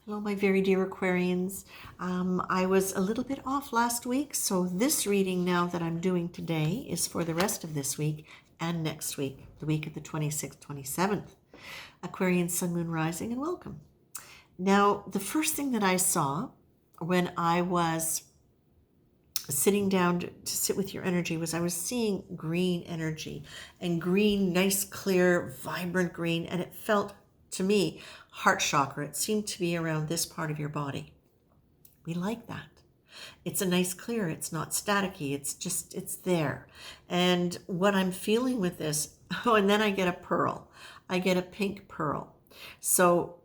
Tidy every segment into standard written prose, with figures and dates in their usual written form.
Hello, my very dear Aquarians. I was a little bit off last week, so this reading now that I'm doing today is for the rest of this week and next week, the week of the 26th, 27th. Aquarian, Sun, Moon, Rising, and welcome. Now, the first thing that I saw when I was sitting down to sit with your energy was I was seeing green energy and green, nice, clear, vibrant green, and it felt to me heart chakra. It seemed to be around this part of your body. We like that. It's a nice clear. It's not staticky. It's there. And what I'm feeling with this, oh, and then I get a pearl. I get a pink pearl. So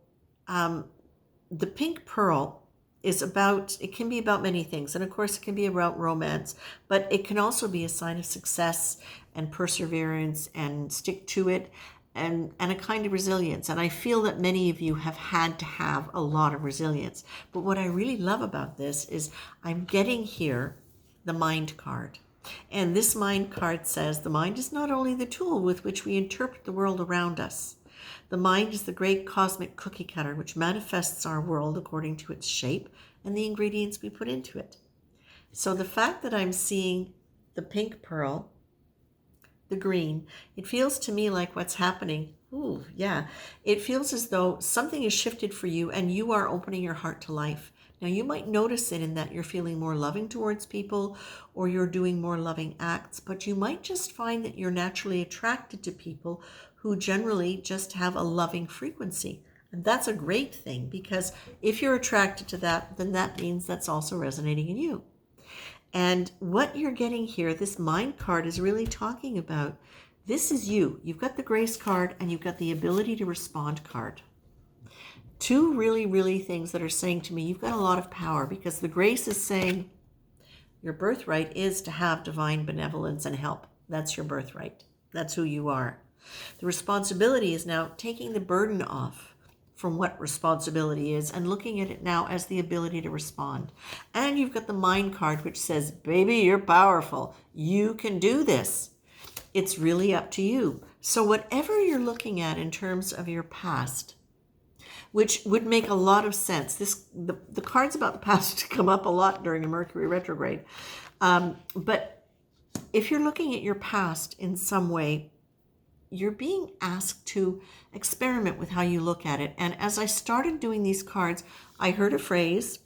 the pink pearl is about, it can be about many things. And of course, it can be about romance, but it can also be a sign of success and perseverance and stick to it and a kind of resilience. And I feel that many of you have had to have a lot of resilience. But what I really love about this is I'm getting here the mind card. And this mind card says the mind is not only the tool with which we interpret the world around us. The mind is the great cosmic cookie cutter which manifests our world according to its shape and the ingredients we put into it. So the fact that I'm seeing the pink pearl, the green, it feels to me like what's happening. Ooh, yeah. It feels as though something has shifted for you and you are opening your heart to life. Now, you might notice it in that you're feeling more loving towards people or you're doing more loving acts, but you might just find that you're naturally attracted to people who generally just have a loving frequency. And that's a great thing, because if you're attracted to that, then that means that's also resonating in you. And what you're getting here, this mind card is really talking about, this is you. You've got the grace card and you've got the ability to respond card. Two really things that are saying to me, you've got a lot of power, because the grace is saying your birthright is to have divine benevolence and help. That's your birthright. That's who you are. The responsibility is now taking the burden off from what responsibility is and looking at it now as the ability to respond. And you've got the mind card, which says, baby, you're powerful. You can do this. It's really up to you. So whatever you're looking at in terms of your past, which would make a lot of sense. The cards about the past come up a lot during a Mercury retrograde. But if you're looking at your past in some way, you're being asked to experiment with how you look at it. And as I started doing these cards, I heard a phrase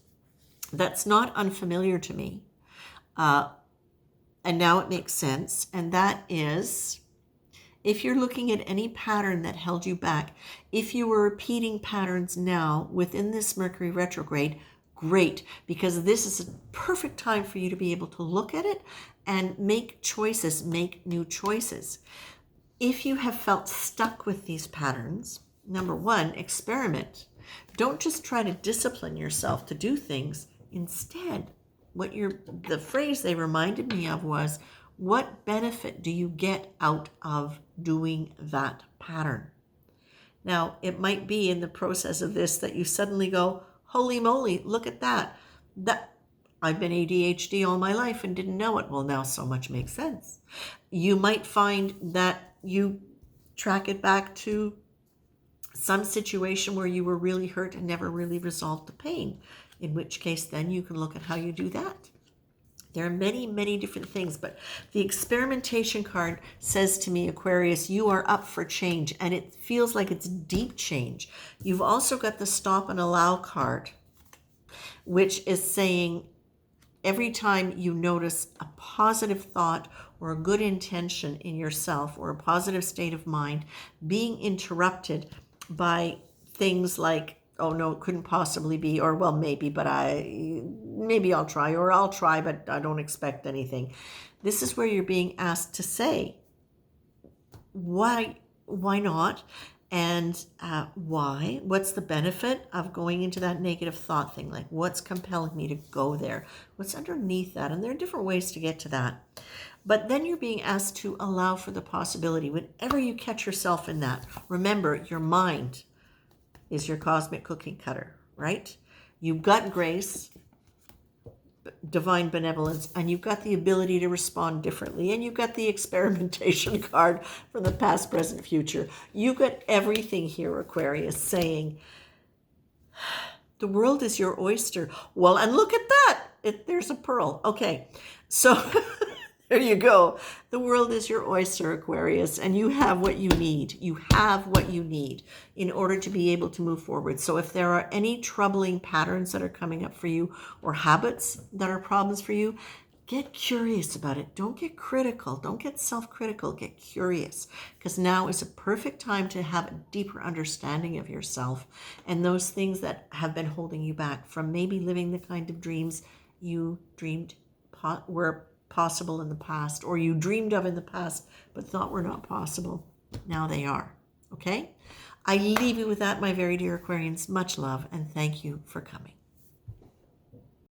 that's not unfamiliar to me. And now it makes sense. And that is, if you're looking at any pattern that held you back, if you were repeating patterns now within this Mercury retrograde, great, because this is a perfect time for you to be able to look at it and make choices, make new choices. If you have felt stuck with these patterns, number one, experiment. Don't just try to discipline yourself to do things. Instead, the phrase they reminded me of was, what benefit do you get out of doing that pattern? Now, it might be in the process of this that you suddenly go, holy moly, look at that. I've been ADHD all my life and didn't know it. Well, now so much makes sense. You might find that you track it back to some situation where you were really hurt and never really resolved the pain, in which case then you can look at how you do that. There are many different things, but the experimentation card says to me, Aquarius, you are up for change, and it feels like it's deep change. You've also got the stop and allow card, which is saying every time you notice a positive thought or a good intention in yourself or a positive state of mind being interrupted by things like, oh no, it couldn't possibly be, or well, maybe, but maybe I'll try, or I'll try, but I don't expect anything. This is where you're being asked to say, why not? And why? What's the benefit of going into that negative thought thing? Like, what's compelling me to go there? What's underneath that? And there are different ways to get to that. But then you're being asked to allow for the possibility. Whenever you catch yourself in that, remember, your mind is your cosmic cookie cutter, right? You've got grace, divine benevolence, and you've got the ability to respond differently, and you've got the experimentation card from the past, present, future. You've got everything here, Aquarius, saying The world is your oyster. Well, and look at that. There's a pearl. Okay, so there you go. The world is your oyster, Aquarius, and you have what you need. You have what you need in order to be able to move forward. So if there are any troubling patterns that are coming up for you or habits that are problems for you, get curious about it. Don't get critical. Don't get self-critical. Get curious, because now is a perfect time to have a deeper understanding of yourself and those things that have been holding you back from maybe living the kind of dreams you dreamed were possible in the past, or you dreamed of in the past but thought were not possible. Now they are. Okay? I leave you with that, my very dear Aquarians. Much love, and thank you for coming.